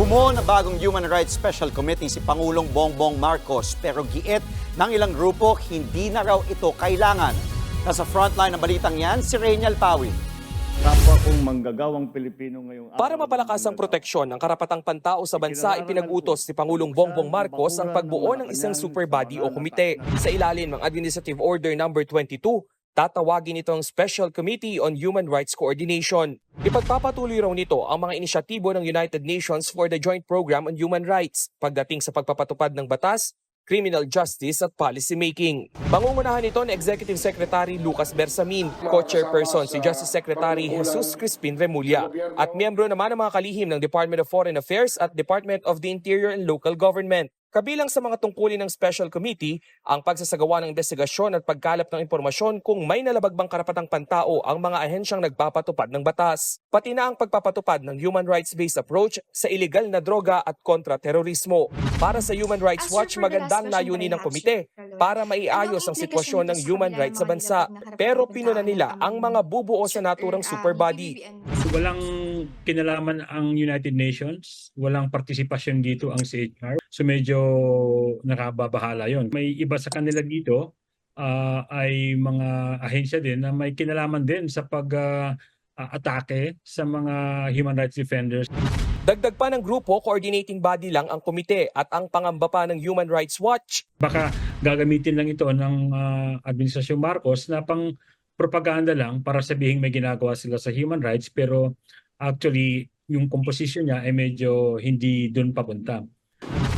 Bumuo na bagong Human Rights Special Committee si Pangulong Bongbong Marcos pero giit ng ilang grupo hindi na raw ito kailangan. Nasa frontline ng balitang yan si Reynal Pawi. Kapwa kong manggagawang Pilipino ngayong araw. Para mapalakas ang proteksyon ng karapatang pantao sa bansa, ipinag-utos ni Pangulong Bongbong Marcos ang pagbuo ng isang super body o komite. Sa ilalim ng Administrative Order No. 22, tatawagin ito ang Special Committee on Human Rights Coordination. Ipagpapatuloy raw nito ang mga inisyatibo ng United Nations for the Joint Program on Human Rights pagdating sa pagpapatupad ng batas, criminal justice at policy making. Pangungunahan nito ni Executive Secretary Lucas Bersamin, co-chairperson si Justice Secretary Jesus Crispin Remulla, at miyembro naman ng mga kalihim ng Department of Foreign Affairs at Department of the Interior and Local Government. Kabilang sa mga tungkulin ng Special Committee ang pagsasagawa ng investigasyon at pagkalap ng impormasyon kung may nalabag bang karapatang pantao ang mga ahensyang nagpapatupad ng batas. Pati na ang pagpapatupad ng human rights-based approach sa iligal na droga at kontra-terorismo. Para sa Human Rights Watch, magandang layunin ng komite para maiayos ang sitwasyon ng human rights sa bansa. Pero pinuna nila ang mga bubuo sa naturang super body. Walang kinalaman ang United Nations, walang partisipasyon dito ang CHR. So medyo nakababahala yon. May iba sa kanila dito ay mga ahensya din na may kinalaman din sa pag-atake sa mga human rights defenders. Dagdag pa ng grupo, coordinating body lang ang komite at ang pangamba pa ng Human Rights Watch. Baka gagamitin lang ito ng Administrasyon Marcos na pang propaganda lang para sabihin may ginagawa sila sa human rights, pero actually yung composition niya ay medyo hindi doon papunta.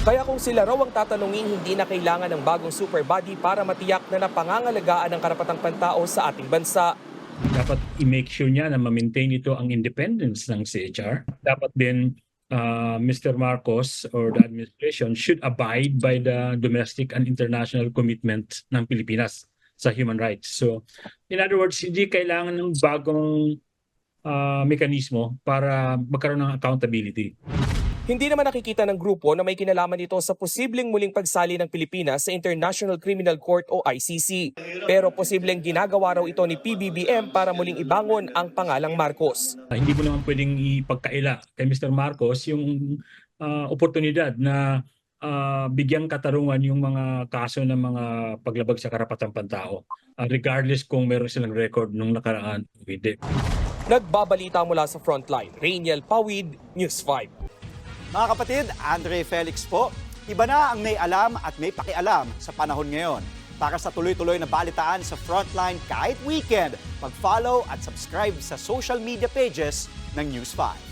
Kaya kung sila raw ang tatanungin, hindi na kailangan ng bagong super body para matiyak na napangangalagaan ang karapatang pantao sa ating bansa. Dapat i-make sure niya na ma-maintain ito ang independence ng CHR. Dapat din Mr. Marcos or the administration should abide by the domestic and international commitment ng Pilipinas sa human rights. So, in other words, hindi kailangan ng bagong mekanismo para magkaroon ng accountability. Hindi naman nakikita ng grupo na may kinalaman ito sa posibleng muling pagsali ng Pilipinas sa International Criminal Court o ICC. Pero posibleng ginagawa raw ito ni PBBM para muling ibangon ang pangalang Marcos. Hindi mo naman pwedeng ipagkaila kay Mr. Marcos yung oportunidad na bigyang katarungan yung mga kaso ng mga paglabag sa karapatang pantao. Regardless kung meron silang record nung nakaraan o hindi. Nagbabalita mula sa Frontline, Reynal Pawid, News 5. Mga kapatid, Andre Felix po, iba na ang may alam at may pakialam sa panahon ngayon. Para sa tuloy-tuloy na balitaan sa Frontline kahit weekend, mag-follow at subscribe sa social media pages ng News 5.